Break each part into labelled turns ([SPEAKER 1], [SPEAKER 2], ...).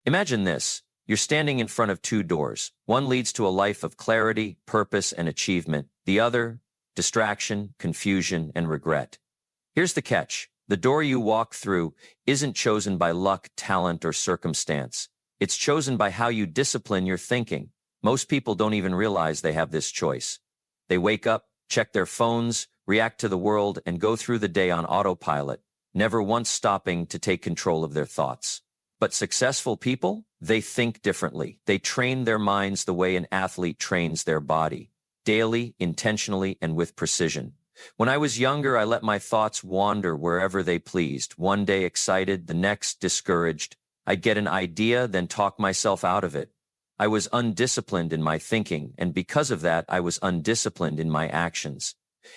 [SPEAKER 1] Imagine this. You're standing in front of two doors. One leads to a life of clarity, purpose, and achievement. The other, distraction, confusion, and regret. Here's the catch. The door you walk through isn't chosen by luck, talent, or circumstance. It's chosen by how you discipline your thinking. Most people don't even realize they have this choice. They wake up, check their phones, react to the world, and go through the day on autopilot, never once stopping to take control of their thoughts. But successful people, they think differently. They train their minds the way an athlete trains their body, daily, intentionally, and with precision. When I was younger, I let my thoughts wander wherever they pleased, one day excited, the next discouraged. I'd get an idea, then talk myself out of it. I was undisciplined in my thinking, and because of that, I was undisciplined in my actions.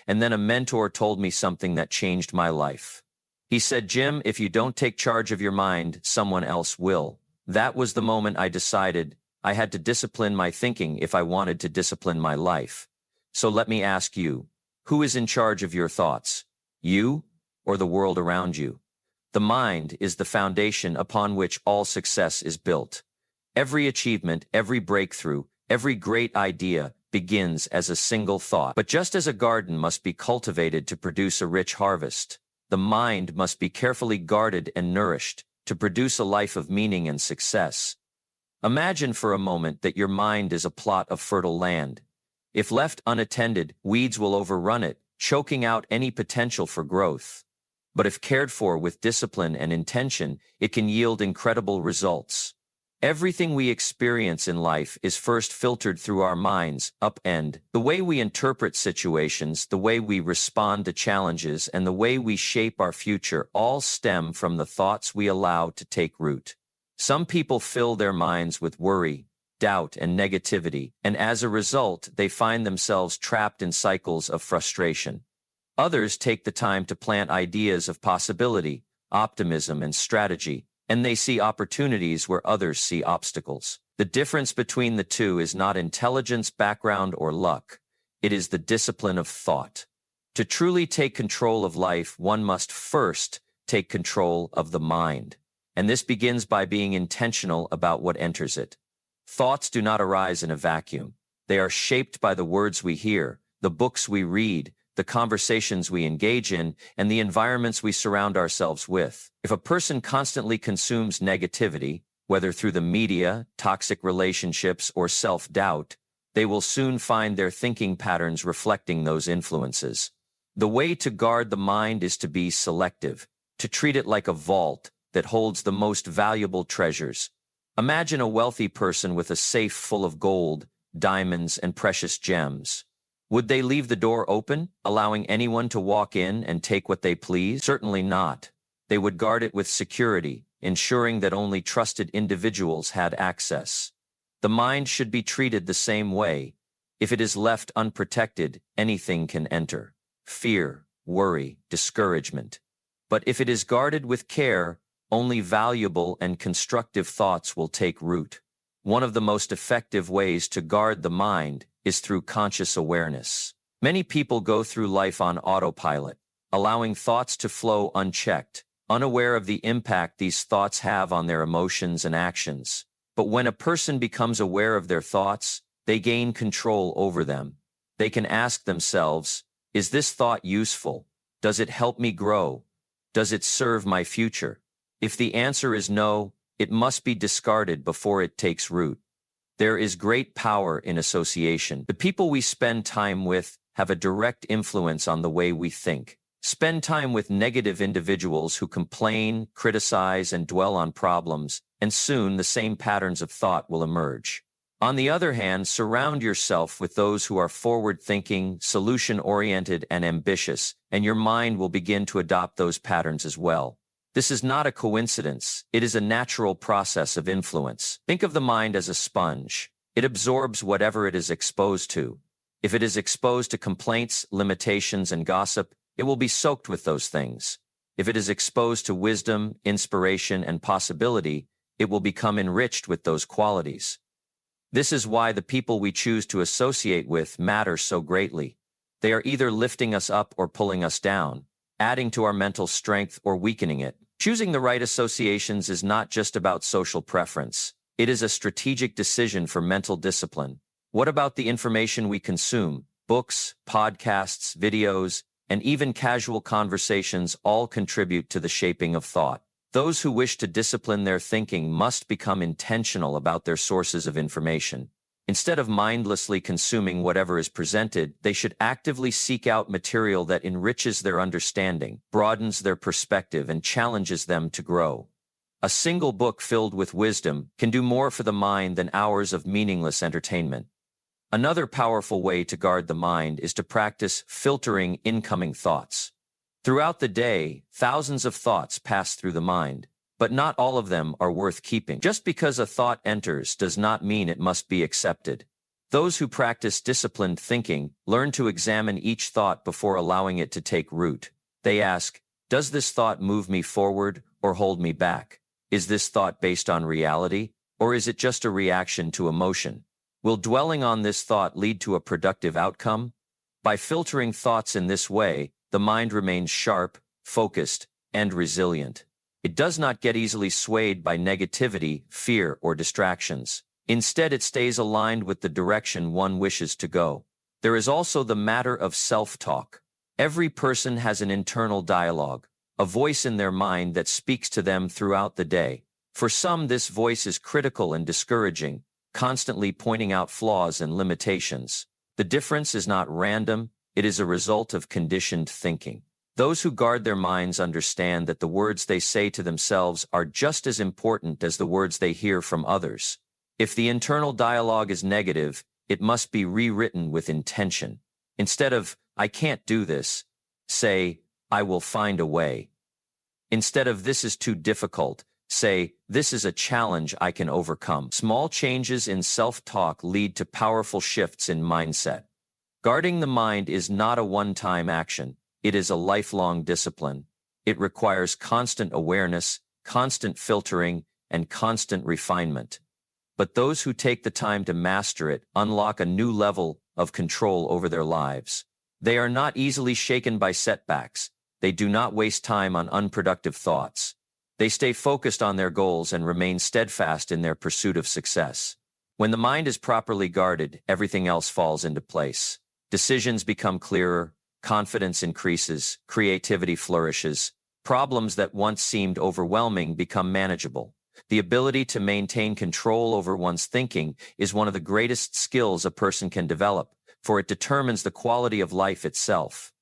[SPEAKER 1] And then a mentor told me something that changed my life. He said, "Jim, if you don't take charge of your mind, someone else will." That was the moment I decided I had to discipline my thinking if I wanted to discipline my life. So let me ask you, who is in charge of your thoughts? You or the world around you? The mind is the foundation upon which all success is built. Every achievement, every breakthrough, every great idea begins as a single thought. But just as a garden must be cultivated to produce a rich harvest, the mind must be carefully guarded and nourished to produce a life of meaning and success. Imagine for a moment that your mind is a plot of fertile land. If left unattended, weeds will overrun it, choking out any potential for growth. But if cared for with discipline and intention, it can yield incredible results. Everything we experience in life is first filtered through our minds, upend. The way we interpret situations, the way we respond to challenges, and the way we shape our future all stem from the thoughts we allow to take root. Some people fill their minds with worry, doubt, and negativity, and as a result, they find themselves trapped in cycles of frustration. Others take the time to plant ideas of possibility, optimism, and strategy, and they see opportunities where others see obstacles. The difference between the two is not intelligence, background, or luck. It is the discipline of thought. To truly take control of life, one must first take control of the mind. And this begins by being intentional about what enters it. Thoughts do not arise in a vacuum. They are shaped by the words we hear, the books we read, the conversations we engage in, and the environments we surround ourselves with. If a person constantly consumes negativity, whether through the media, toxic relationships, or self-doubt, they will soon find their thinking patterns reflecting those influences. The way to guard the mind is to be selective, to treat it like a vault that holds the most valuable treasures. Imagine a wealthy person with a safe full of gold, diamonds, and precious gems. Would they leave the door open, allowing anyone to walk in and take what they please? Certainly not. They would guard it with security, ensuring that only trusted individuals had access. The mind should be treated the same way. If it is left unprotected, anything can enter. Fear, worry, discouragement. But if it is guarded with care, only valuable and constructive thoughts will take root. One of the most effective ways to guard the mind is through conscious awareness. Many people go through life on autopilot, allowing thoughts to flow unchecked, unaware of the impact these thoughts have on their emotions and actions. But when a person becomes aware of their thoughts, they gain control over them. They can ask themselves, is this thought useful? Does it help me grow? Does it serve my future? If the answer is no, it must be discarded before it takes root. There is great power in association. The people we spend time with have a direct influence on the way we think. Spend time with negative individuals who complain, criticize, and dwell on problems, and soon the same patterns of thought will emerge. On the other hand, surround yourself with those who are forward-thinking, solution-oriented, and ambitious, and your mind will begin to adopt those patterns as well. This is not a coincidence. It is a natural process of influence. Think of the mind as a sponge. It absorbs whatever it is exposed to. If it is exposed to complaints, limitations, and gossip, it will be soaked with those things. If it is exposed to wisdom, inspiration, and possibility, it will become enriched with those qualities. This is why the people we choose to associate with matter so greatly. They are either lifting us up or pulling us down, adding to our mental strength or weakening it. Choosing the right associations is not just about social preference. It is a strategic decision for mental discipline. What about the information we consume? Books, podcasts, videos, and even casual conversations all contribute to the shaping of thought. Those who wish to discipline their thinking must become intentional about their sources of information. Instead of mindlessly consuming whatever is presented, they should actively seek out material that enriches their understanding, broadens their perspective, and challenges them to grow. A single book filled with wisdom can do more for the mind than hours of meaningless entertainment. Another powerful way to guard the mind is to practice filtering incoming thoughts. Throughout the day, thousands of thoughts pass through the mind, but not all of them are worth keeping. Just because a thought enters does not mean it must be accepted. Those who practice disciplined thinking learn to examine each thought before allowing it to take root. They ask, does this thought move me forward or hold me back? Is this thought based on reality, or is it just a reaction to emotion? Will dwelling on this thought lead to a productive outcome? By filtering thoughts in this way, the mind remains sharp, focused, and resilient. It does not get easily swayed by negativity, fear, or distractions. Instead, it stays aligned with the direction one wishes to go. There is also the matter of self-talk. Every person has an internal dialogue, a voice in their mind that speaks to them throughout the day. For some, this voice is critical and discouraging, constantly pointing out flaws and limitations. The difference is not random, it is a result of conditioned thinking. Those who guard their minds understand that the words they say to themselves are just as important as the words they hear from others. If the internal dialogue is negative, it must be rewritten with intention. Instead of, I can't do this, say, I will find a way. Instead of, this is too difficult, say, this is a challenge I can overcome. Small changes in self-talk lead to powerful shifts in mindset. Guarding the mind is not a one-time action. It is a lifelong discipline. It requires constant awareness, constant filtering, and constant refinement. But those who take the time to master it unlock a new level of control over their lives. They are not easily shaken by setbacks. They do not waste time on unproductive thoughts. They stay focused on their goals and remain steadfast in their pursuit of success. When the mind is properly guarded, everything else falls into place. Decisions become clearer, confidence increases, creativity flourishes, problems that once seemed overwhelming become manageable. The ability to maintain control over one's thinking is one of the greatest skills a person can develop, for it determines the quality of life itself.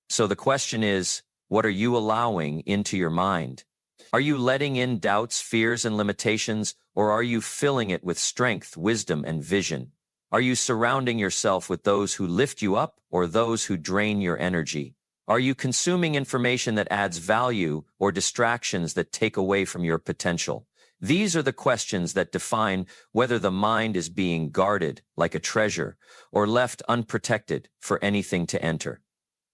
[SPEAKER 1] So the question is, what are you allowing into your mind? Are you letting in doubts, fears, and limitations, or are you filling it with strength, wisdom, and vision? Are you surrounding yourself with those who lift you up or those who drain your energy? Are you consuming information that adds value or distractions that take away from your potential? These are the questions that define whether the mind is being guarded like a treasure or left unprotected for anything to enter.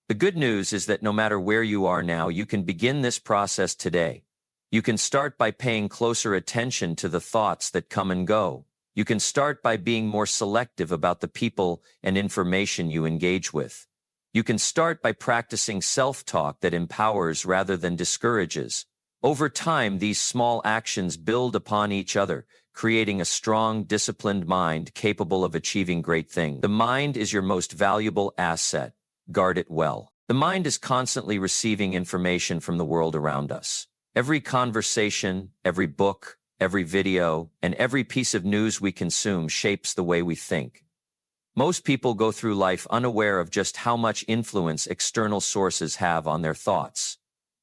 [SPEAKER 1] The good news is that no matter where you are now, you can begin this process today. You can start by paying closer attention to the thoughts that come and go. You can start by being more selective about the people and information you engage with. You can start by practicing self-talk that empowers rather than discourages. Over time, these small actions build upon each other, creating a strong, disciplined mind capable of achieving great things. The mind is your most valuable asset. Guard it well. The mind is constantly receiving information from the world around us. Every conversation, every book, every video, and every piece of news we consume shapes the way we think. Most people go through life unaware of just how much influence external sources have on their thoughts.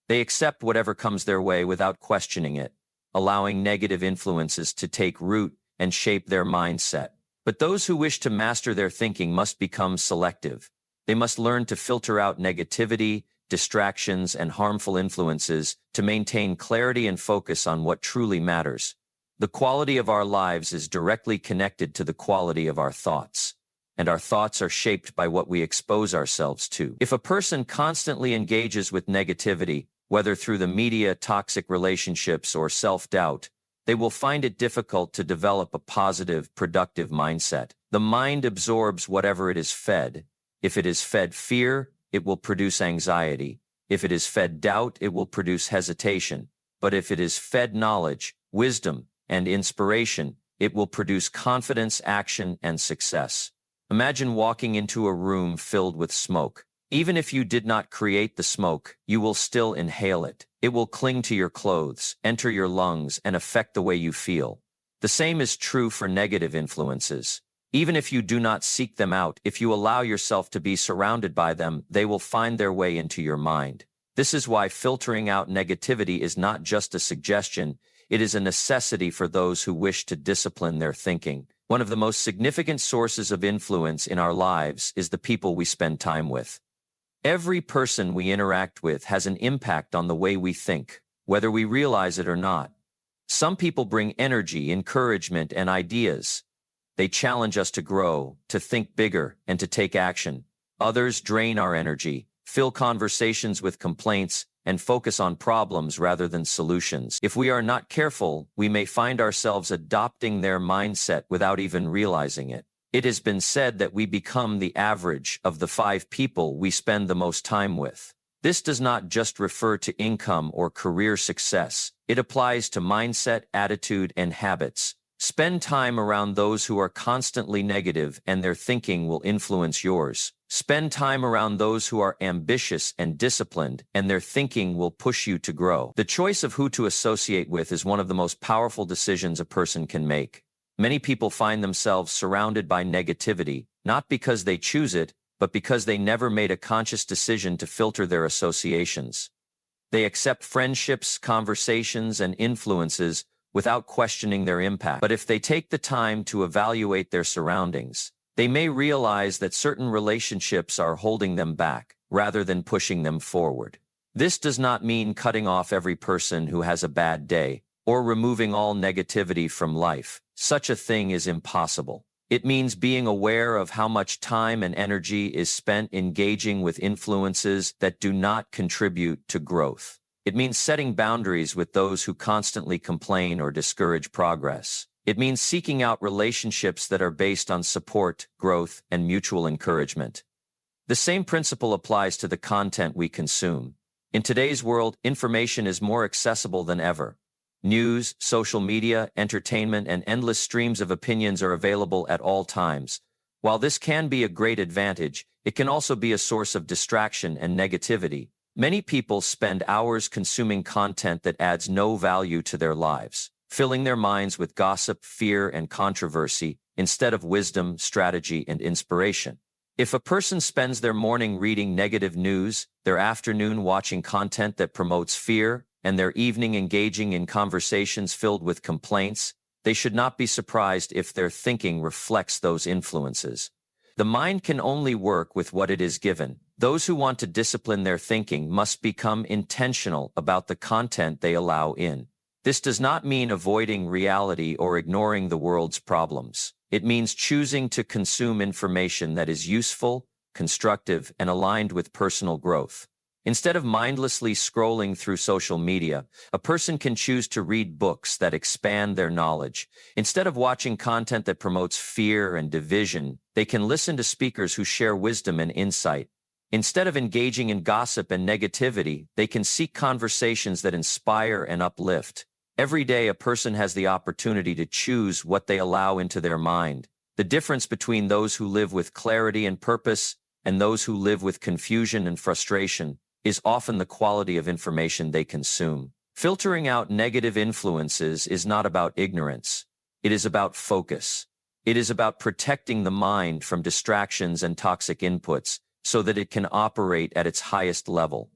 [SPEAKER 1] They accept whatever comes their way without questioning it, allowing negative influences to take root and shape their mindset. But those who wish to master their thinking must become selective. They must learn to filter out negativity, distractions, and harmful influences to maintain clarity and focus on what truly matters. The quality of our lives is directly connected to the quality of our thoughts, and our thoughts are shaped by what we expose ourselves to. If a person constantly engages with negativity, whether through the media, toxic relationships, or self-doubt, they will find it difficult to develop a positive, productive mindset. The mind absorbs whatever it is fed. If it is fed fear, it will produce anxiety. If it is fed doubt, it will produce hesitation. But if it is fed knowledge, wisdom, and inspiration, it will produce confidence, action, and success. Imagine walking into a room filled with smoke. Even if you did not create the smoke, you will still inhale it. It will cling to your clothes, enter your lungs, and affect the way you feel. The same is true for negative influences. Even if you do not seek them out, if you allow yourself to be surrounded by them, they will find their way into your mind. This is why filtering out negativity is not just a suggestion, it is a necessity for those who wish to discipline their thinking. One of the most significant sources of influence in our lives is the people we spend time with. Every person we interact with has an impact on the way we think, whether we realize it or not. Some people bring energy, encouragement, and ideas. They challenge us to grow, to think bigger, and to take action. Others drain our energy, fill conversations with complaints, and focus on problems rather than solutions. If we are not careful, we may find ourselves adopting their mindset without even realizing it. It has been said that we become the average of the 5 people we spend the most time with. This does not just refer to income or career success. It applies to mindset, attitude, and habits. Spend time around those who are constantly negative and their thinking will influence yours. Spend time around those who are ambitious and disciplined and their thinking will push you to grow. The choice of who to associate with is one of the most powerful decisions a person can make. Many people find themselves surrounded by negativity, not because they choose it, but because they never made a conscious decision to filter their associations. They accept friendships, conversations, and influences without questioning their impact. But if they take the time to evaluate their surroundings, they may realize that certain relationships are holding them back, rather than pushing them forward. This does not mean cutting off every person who has a bad day, or removing all negativity from life. Such a thing is impossible. It means being aware of how much time and energy is spent engaging with influences that do not contribute to growth. It means setting boundaries with those who constantly complain or discourage progress. It means seeking out relationships that are based on support, growth, and mutual encouragement. The same principle applies to the content we consume. In today's world, information is more accessible than ever. News, social media, entertainment, and endless streams of opinions are available at all times. While this can be a great advantage, it can also be a source of distraction and negativity. Many people spend hours consuming content that adds no value to their lives, filling their minds with gossip, fear, and controversy instead of wisdom, strategy, and inspiration. If a person spends their morning reading negative news, their afternoon watching content that promotes fear, and their evening engaging in conversations filled with complaints, they should not be surprised if their thinking reflects those influences. The mind can only work with what it is given. Those who want to discipline their thinking must become intentional about the content they allow in. This does not mean avoiding reality or ignoring the world's problems. It means choosing to consume information that is useful, constructive, and aligned with personal growth. Instead of mindlessly scrolling through social media, a person can choose to read books that expand their knowledge. Instead of watching content that promotes fear and division, they can listen to speakers who share wisdom and insight. Instead of engaging in gossip and negativity, they can seek conversations that inspire and uplift. Every day, a person has the opportunity to choose what they allow into their mind. The difference between those who live with clarity and purpose and those who live with confusion and frustration is often the quality of information they consume. Filtering out negative influences is not about ignorance. It is about focus. It is about protecting the mind from distractions and toxic inputs so that it can operate at its highest level.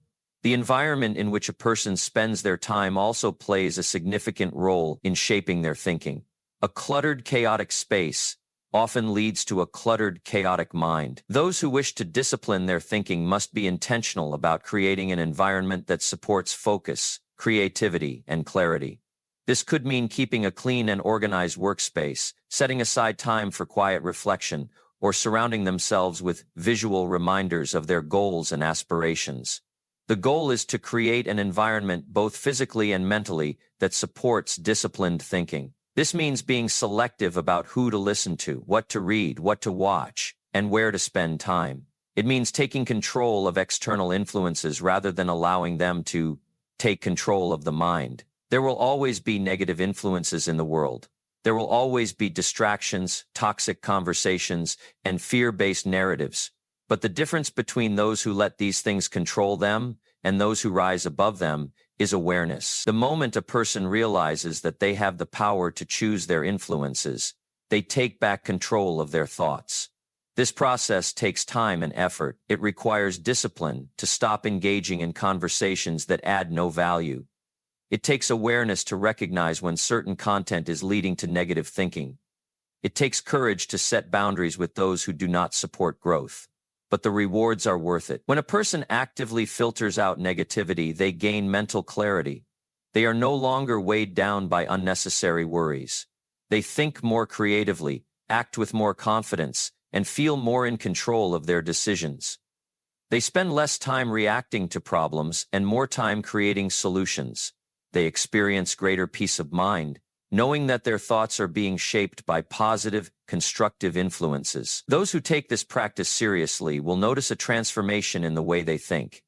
[SPEAKER 1] The environment in which a person spends their time also plays a significant role in shaping their thinking. A cluttered, chaotic space often leads to a cluttered, chaotic mind. Those who wish to discipline their thinking must be intentional about creating an environment that supports focus, creativity, and clarity. This could mean keeping a clean and organized workspace, setting aside time for quiet reflection, or surrounding themselves with visual reminders of their goals and aspirations. The goal is to create an environment both physically and mentally that supports disciplined thinking. This means being selective about who to listen to, what to read, what to watch, and where to spend time. It means taking control of external influences rather than allowing them to take control of the mind. There will always be negative influences in the world. There will always be distractions, toxic conversations, and fear-based narratives. But the difference between those who let these things control them and those who rise above them is awareness. The moment a person realizes that they have the power to choose their influences, they take back control of their thoughts. This process takes time and effort. It requires discipline to stop engaging in conversations that add no value. It takes awareness to recognize when certain content is leading to negative thinking. It takes courage to set boundaries with those who do not support growth. But the rewards are worth it. When a person actively filters out negativity, they gain mental clarity. They are no longer weighed down by unnecessary worries. They think more creatively, act with more confidence, and feel more in control of their decisions. They spend less time reacting to problems and more time creating solutions. They experience greater peace of mind, knowing that their thoughts are being shaped by positive, constructive influences. Those who take this practice seriously will notice a transformation in the way they think.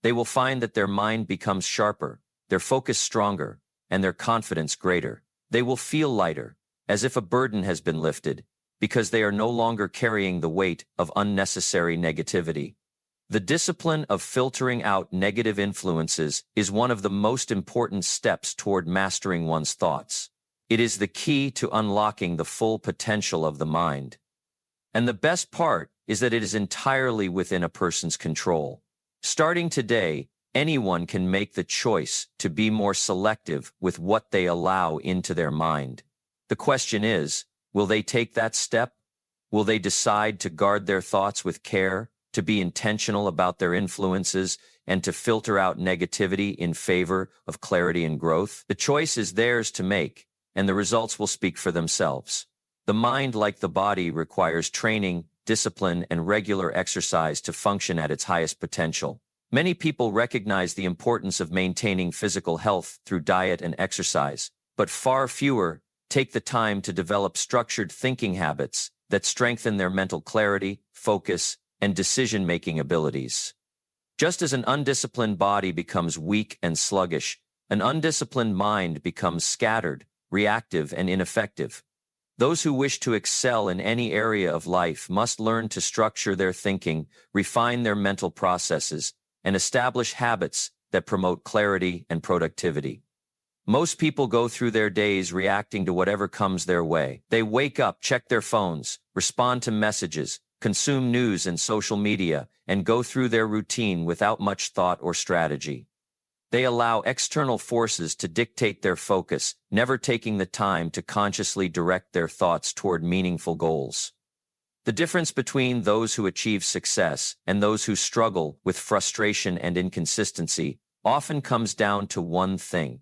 [SPEAKER 1] They will find that their mind becomes sharper, their focus stronger, and their confidence greater. They will feel lighter, as if a burden has been lifted, because they are no longer carrying the weight of unnecessary negativity. The discipline of filtering out negative influences is one of the most important steps toward mastering one's thoughts. It is the key to unlocking the full potential of the mind. And the best part is that it is entirely within a person's control. Starting today, anyone can make the choice to be more selective with what they allow into their mind. The question is, will they take that step? Will they decide to guard their thoughts with care, to be intentional about their influences, and to filter out negativity in favor of clarity and growth? The choice is theirs to make, and the results will speak for themselves. The mind, like the body, requires training, discipline, and regular exercise to function at its highest potential. Many people recognize the importance of maintaining physical health through diet and exercise, but far fewer take the time to develop structured thinking habits that strengthen their mental clarity, focus, and decision-making abilities. Just as an undisciplined body becomes weak and sluggish, an undisciplined mind becomes scattered, reactive, and ineffective. Those who wish to excel in any area of life must learn to structure their thinking, refine their mental processes, and establish habits that promote clarity and productivity. Most people go through their days reacting to whatever comes their way. They wake up, check their phones, respond to messages, consume news and social media, and go through their routine without much thought or strategy. They allow external forces to dictate their focus, never taking the time to consciously direct their thoughts toward meaningful goals. The difference between those who achieve success and those who struggle with frustration and inconsistency often comes down to one thing: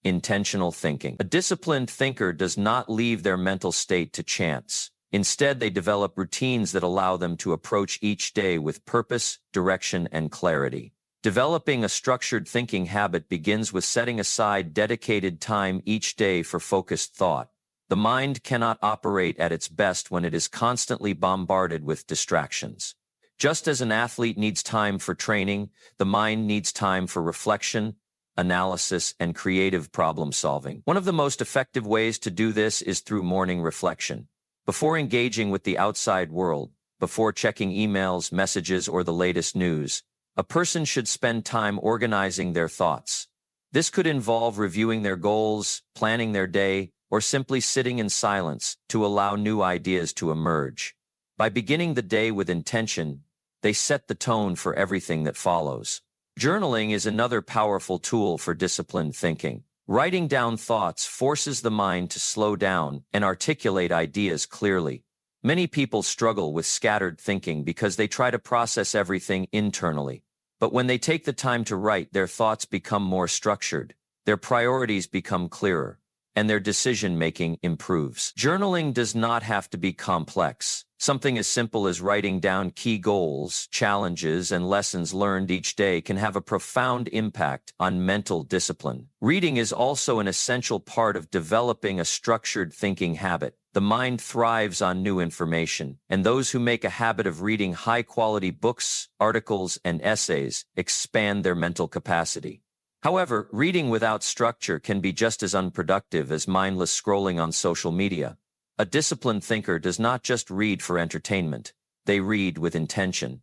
[SPEAKER 1] intentional thinking. A disciplined thinker does not leave their mental state to chance. Instead, they develop routines that allow them to approach each day with purpose, direction, and clarity. Developing a structured thinking habit begins with setting aside dedicated time each day for focused thought. The mind cannot operate at its best when it is constantly bombarded with distractions. Just as an athlete needs time for training, the mind needs time for reflection, analysis, and creative problem-solving. One of the most effective ways to do this is through morning reflection. Before engaging with the outside world, before checking emails, messages, or the latest news, a person should spend time organizing their thoughts. This could involve reviewing their goals, planning their day, or simply sitting in silence to allow new ideas to emerge. By beginning the day with intention, they set the tone for everything that follows. Journaling is another powerful tool for disciplined thinking. Writing down thoughts forces the mind to slow down and articulate ideas clearly. Many people struggle with scattered thinking because they try to process everything internally. But when they take the time to write, their thoughts become more structured, their priorities become clearer, and their decision-making improves. Journaling does not have to be complex. Something as simple as writing down key goals, challenges, and lessons learned each day can have a profound impact on mental discipline. Reading is also an essential part of developing a structured thinking habit. The mind thrives on new information, and those who make a habit of reading high-quality books, articles, and essays expand their mental capacity. However, reading without structure can be just as unproductive as mindless scrolling on social media. A disciplined thinker does not just read for entertainment. They read with intention.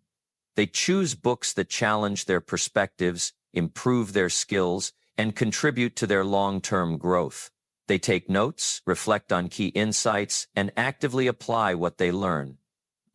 [SPEAKER 1] They choose books that challenge their perspectives, improve their skills, and contribute to their long-term growth. They take notes, reflect on key insights, and actively apply what they learn.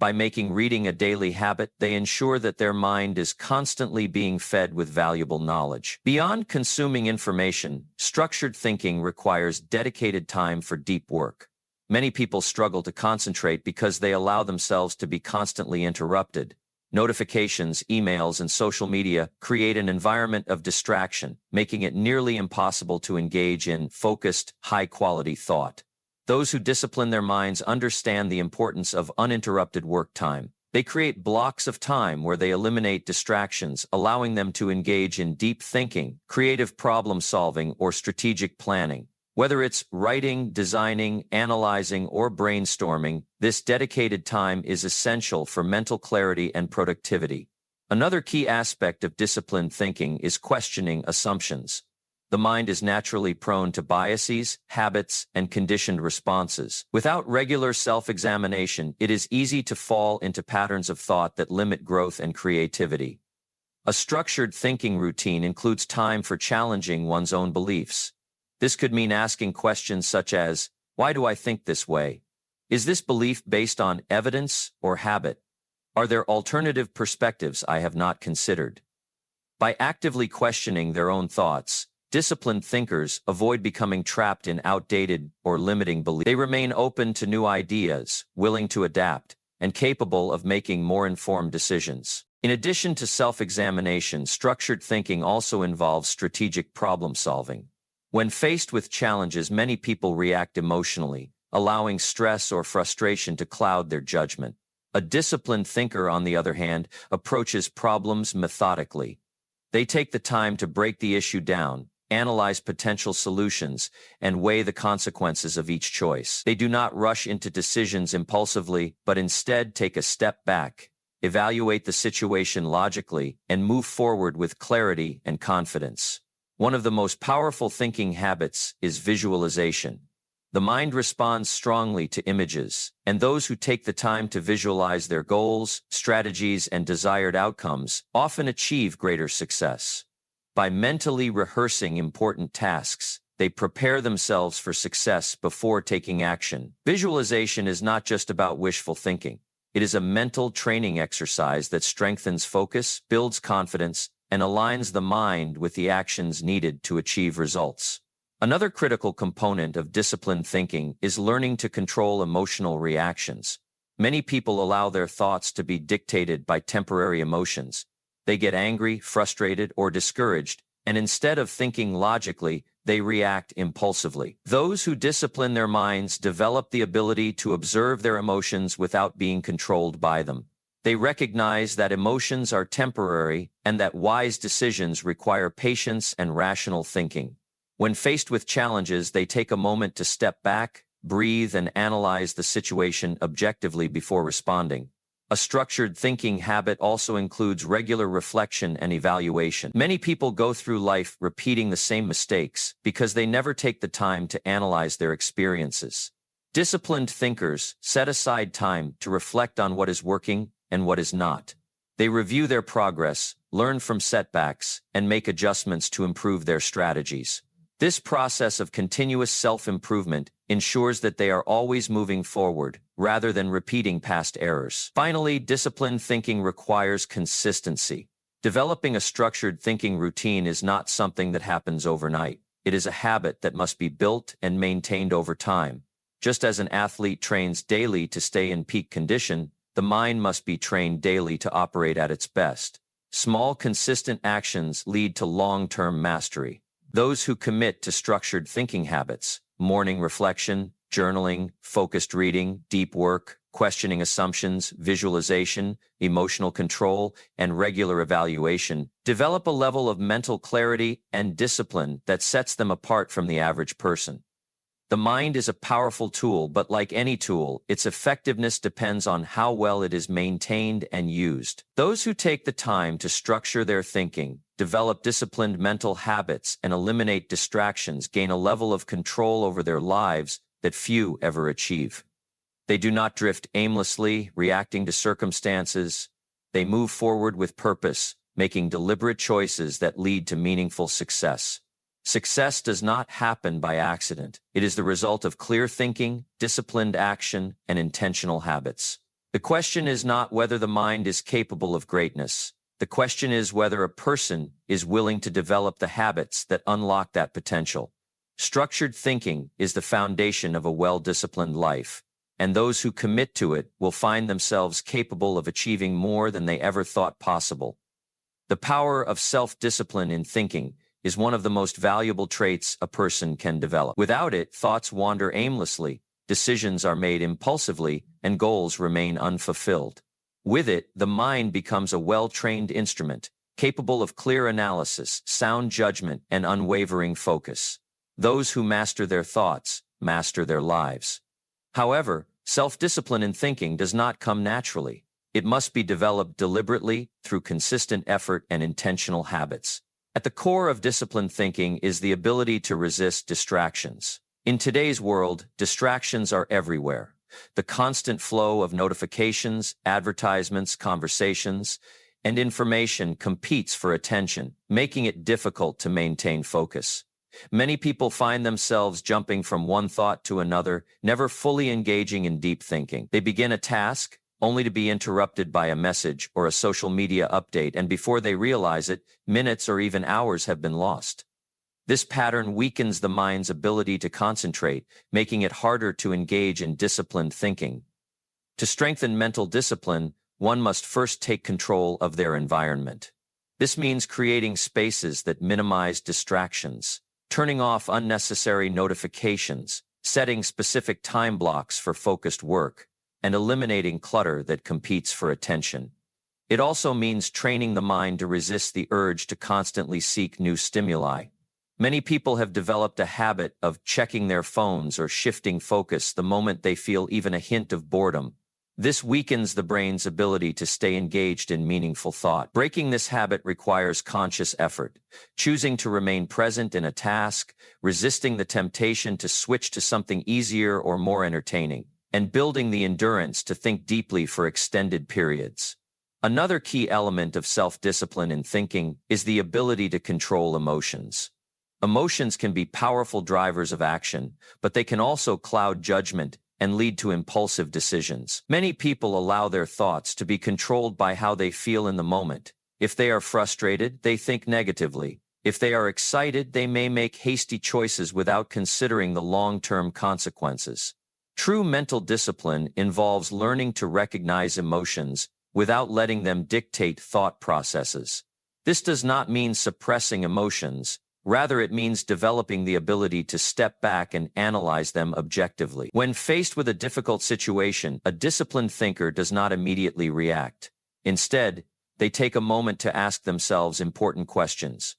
[SPEAKER 1] By making reading a daily habit, they ensure that their mind is constantly being fed with valuable knowledge. Beyond consuming information, structured thinking requires dedicated time for deep work. Many people struggle to concentrate because they allow themselves to be constantly interrupted. Notifications, emails, and social media create an environment of distraction, making it nearly impossible to engage in focused, high-quality thought. Those who discipline their minds understand the importance of uninterrupted work time. They create blocks of time where they eliminate distractions, allowing them to engage in deep thinking, creative problem-solving, or strategic planning. Whether it's writing, designing, analyzing, or brainstorming, this dedicated time is essential for mental clarity and productivity. Another key aspect of disciplined thinking is questioning assumptions. The mind is naturally prone to biases, habits, and conditioned responses. Without regular self-examination, it is easy to fall into patterns of thought that limit growth and creativity. A structured thinking routine includes time for challenging one's own beliefs. This could mean asking questions such as, why do I think this way? Is this belief based on evidence or habit? Are there alternative perspectives I have not considered? By actively questioning their own thoughts, disciplined thinkers avoid becoming trapped in outdated or limiting beliefs. They remain open to new ideas, willing to adapt, and capable of making more informed decisions. In addition to self-examination, structured thinking also involves strategic problem-solving. When faced with challenges, many people react emotionally, allowing stress or frustration to cloud their judgment. A disciplined thinker, on the other hand, approaches problems methodically. They take the time to break the issue down, analyze potential solutions, and weigh the consequences of each choice. They do not rush into decisions impulsively, but instead take a step back, evaluate the situation logically, and move forward with clarity and confidence. One of the most powerful thinking habits is visualization. The mind responds strongly to images, and those who take the time to visualize their goals, strategies, and desired outcomes often achieve greater success. By mentally rehearsing important tasks, they prepare themselves for success before taking action. Visualization is not just about wishful thinking. It is a mental training exercise that strengthens focus, builds confidence, and aligns the mind with the actions needed to achieve results. Another critical component of disciplined thinking is learning to control emotional reactions. Many people allow their thoughts to be dictated by temporary emotions. They get angry, frustrated, or discouraged, and instead of thinking logically, they react impulsively. Those who discipline their minds develop the ability to observe their emotions without being controlled by them. They recognize that emotions are temporary and that wise decisions require patience and rational thinking. When faced with challenges, they take a moment to step back, breathe, and analyze the situation objectively before responding. A structured thinking habit also includes regular reflection and evaluation. Many people go through life repeating the same mistakes because they never take the time to analyze their experiences. Disciplined thinkers set aside time to reflect on what is working and what is not. They review their progress, learn from setbacks, and make adjustments to improve their strategies. This process of continuous self-improvement ensures that they are always moving forward, rather than repeating past errors. Finally, disciplined thinking requires consistency. Developing a structured thinking routine is not something that happens overnight. It is a habit that must be built and maintained over time. Just as an athlete trains daily to stay in peak condition, the mind must be trained daily to operate at its best. Small, consistent actions lead to long-term mastery. Those who commit to structured thinking habits, morning reflection, journaling, focused reading, deep work, questioning assumptions, visualization, emotional control, and regular evaluation, develop a level of mental clarity and discipline that sets them apart from the average person. The mind is a powerful tool, but like any tool, its effectiveness depends on how well it is maintained and used. Those who take the time to structure their thinking, develop disciplined mental habits, and eliminate distractions gain a level of control over their lives that few ever achieve. They do not drift aimlessly, reacting to circumstances. They move forward with purpose, making deliberate choices that lead to meaningful success. Success does not happen by accident. It is the result of clear thinking, disciplined action, and intentional habits. The question is not whether the mind is capable of greatness. The question is whether a person is willing to develop the habits that unlock that potential. Structured thinking is the foundation of a well-disciplined life, and those who commit to it will find themselves capable of achieving more than they ever thought possible. The power of self-discipline in thinking is one of the most valuable traits a person can develop. Without it, thoughts wander aimlessly, decisions are made impulsively, and goals remain unfulfilled. With it, the mind becomes a well-trained instrument, capable of clear analysis, sound judgment, and unwavering focus. Those who master their thoughts, master their lives. However, self-discipline in thinking does not come naturally. It must be developed deliberately through consistent effort and intentional habits. At the core of disciplined thinking is the ability to resist distractions. In today's world, distractions are everywhere. The constant flow of notifications, advertisements, conversations, and information competes for attention, making it difficult to maintain focus. Many people find themselves jumping from one thought to another, never fully engaging in deep thinking. They begin a task, only to be interrupted by a message or a social media update, and before they realize it, minutes or even hours have been lost. This pattern weakens the mind's ability to concentrate, making it harder to engage in disciplined thinking. To strengthen mental discipline, one must first take control of their environment. This means creating spaces that minimize distractions, turning off unnecessary notifications, setting specific time blocks for focused work, and eliminating clutter that competes for attention. It also means training the mind to resist the urge to constantly seek new stimuli. Many people have developed a habit of checking their phones or shifting focus the moment they feel even a hint of boredom. This weakens the brain's ability to stay engaged in meaningful thought. Breaking this habit requires conscious effort, choosing to remain present in a task, resisting the temptation to switch to something easier or more entertaining, and building the endurance to think deeply for extended periods. Another key element of self-discipline in thinking is the ability to control emotions. Emotions can be powerful drivers of action, but they can also cloud judgment and lead to impulsive decisions. Many people allow their thoughts to be controlled by how they feel in the moment. If they are frustrated, they think negatively. If they are excited, they may make hasty choices without considering the long-term consequences. True mental discipline involves learning to recognize emotions without letting them dictate thought processes. This does not mean suppressing emotions. Rather, it means developing the ability to step back and analyze them objectively. When faced with a difficult situation, a disciplined thinker does not immediately react. Instead, they take a moment to ask themselves important questions.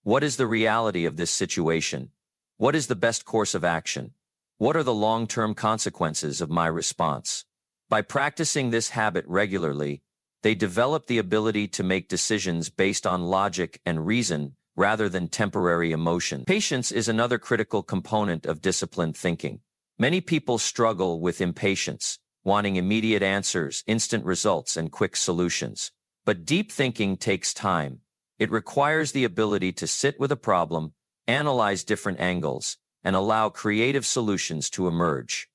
[SPEAKER 1] What is the reality of this situation? What is the best course of action? What are the long-term consequences of my response? By practicing this habit regularly, they develop the ability to make decisions based on logic and reason rather than temporary emotion. Patience is another critical component of disciplined thinking. Many people struggle with impatience, wanting immediate answers, instant results, and quick solutions. But deep thinking takes time. It requires the ability to sit with a problem, analyze different angles, and allow creative solutions to emerge.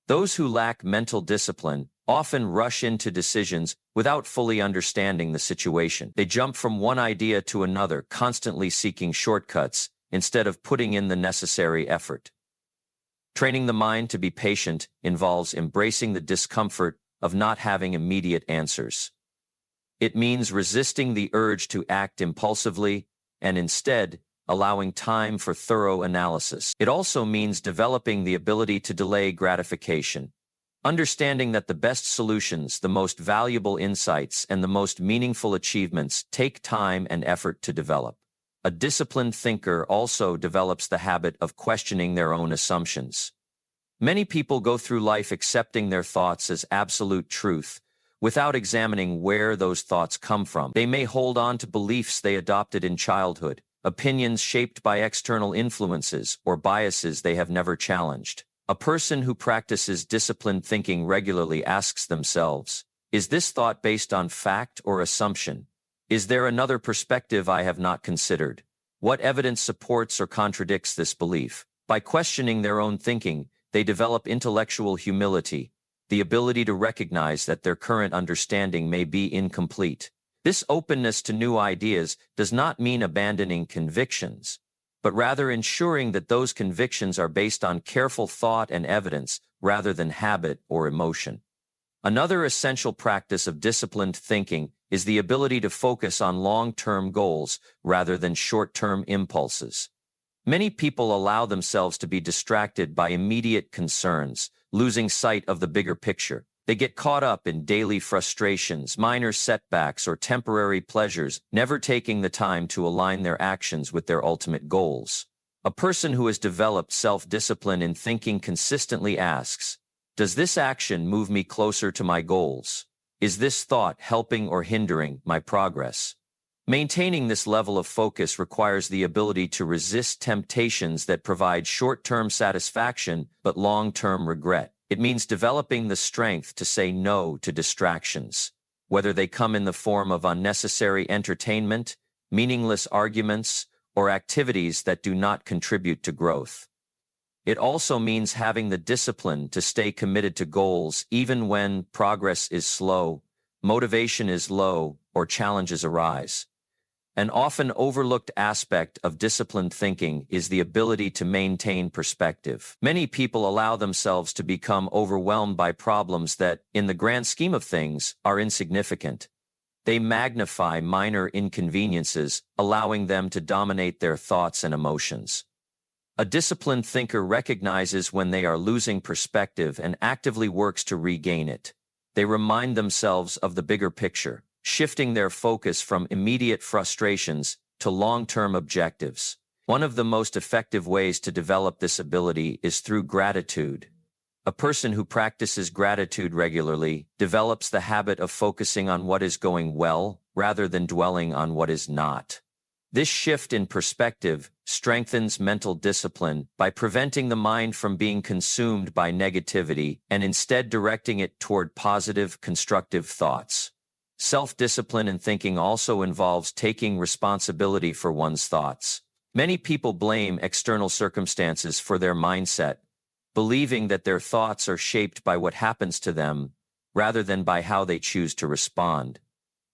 [SPEAKER 1] Those who lack mental discipline often rush into decisions without fully understanding the situation. They jump from one idea to another, constantly seeking shortcuts instead of putting in the necessary effort. Training the mind to be patient involves embracing the discomfort of not having immediate answers. It means resisting the urge to act impulsively and instead allowing time for thorough analysis. It also means developing the ability to delay gratification, understanding that the best solutions, the most valuable insights, and the most meaningful achievements take time and effort to develop. A disciplined thinker also develops the habit of questioning their own assumptions. Many people go through life accepting their thoughts as absolute truth, without examining where those thoughts come from. They may hold on to beliefs they adopted in childhood, opinions shaped by external influences, or biases they have never challenged. A person who practices disciplined thinking regularly asks themselves, is this thought based on fact or assumption? Is there another perspective I have not considered? What evidence supports or contradicts this belief? By questioning their own thinking, they develop intellectual humility, the ability to recognize that their current understanding may be incomplete. This openness to new ideas does not mean abandoning convictions, but rather ensuring that those convictions are based on careful thought and evidence rather than habit or emotion. Another essential practice of disciplined thinking is the ability to focus on long-term goals rather than short-term impulses. Many people allow themselves to be distracted by immediate concerns, losing sight of the bigger picture. They get caught up in daily frustrations, minor setbacks, or temporary pleasures, never taking the time to align their actions with their ultimate goals. A person who has developed self-discipline in thinking consistently asks, does this action move me closer to my goals? Is this thought helping or hindering my progress? Maintaining this level of focus requires the ability to resist temptations that provide short-term satisfaction but long-term regret. It means developing the strength to say no to distractions, whether they come in the form of unnecessary entertainment, meaningless arguments, or activities that do not contribute to growth. It also means having the discipline to stay committed to goals even when progress is slow, motivation is low, or challenges arise. An often overlooked aspect of disciplined thinking is the ability to maintain perspective. Many people allow themselves to become overwhelmed by problems that, in the grand scheme of things, are insignificant. They magnify minor inconveniences, allowing them to dominate their thoughts and emotions. A disciplined thinker recognizes when they are losing perspective and actively works to regain it. They remind themselves of the bigger picture, shifting their focus from immediate frustrations to long-term objectives. One of the most effective ways to develop this ability is through gratitude. A person who practices gratitude regularly develops the habit of focusing on what is going well rather than dwelling on what is not. This shift in perspective strengthens mental discipline by preventing the mind from being consumed by negativity and instead directing it toward positive, constructive thoughts. Self-discipline in thinking also involves taking responsibility for one's thoughts. Many people blame external circumstances for their mindset, believing that their thoughts are shaped by what happens to them rather than by how they choose to respond.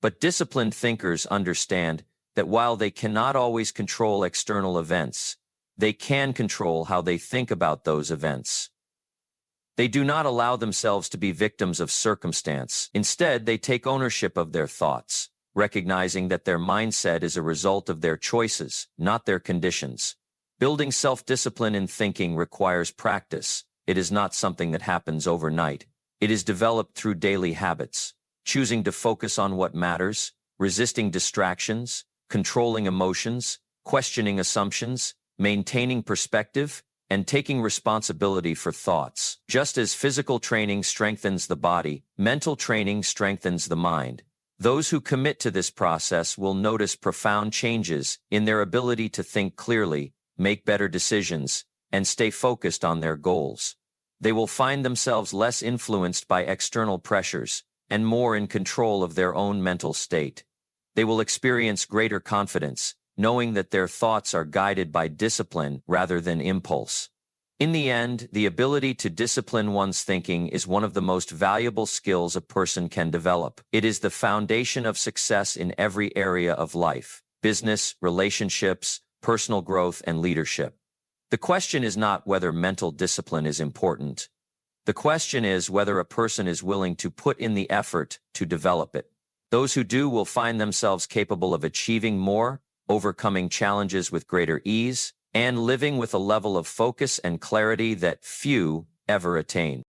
[SPEAKER 1] But disciplined thinkers understand that while they cannot always control external events, they can control how they think about those events. They do not allow themselves to be victims of circumstance. Instead, they take ownership of their thoughts, recognizing that their mindset is a result of their choices, not their conditions. Building self-discipline in thinking requires practice. It is not something that happens overnight. It is developed through daily habits, choosing to focus on what matters, resisting distractions, controlling emotions, questioning assumptions, maintaining perspective, and taking responsibility for thoughts. Just as physical training strengthens the body, mental training strengthens the mind. Those who commit to this process will notice profound changes in their ability to think clearly, make better decisions, and stay focused on their goals. They will find themselves less influenced by external pressures and more in control of their own mental state. They will experience greater confidence, knowing that their thoughts are guided by discipline rather than impulse. In the end, the ability to discipline one's thinking is one of the most valuable skills a person can develop. It is the foundation of success in every area of life: business, relationships, personal growth, and leadership. The question is not whether mental discipline is important. The question is whether a person is willing to put in the effort to develop it. Those who do will find themselves capable of achieving more, overcoming challenges with greater ease, and living with a level of focus and clarity that few ever attain.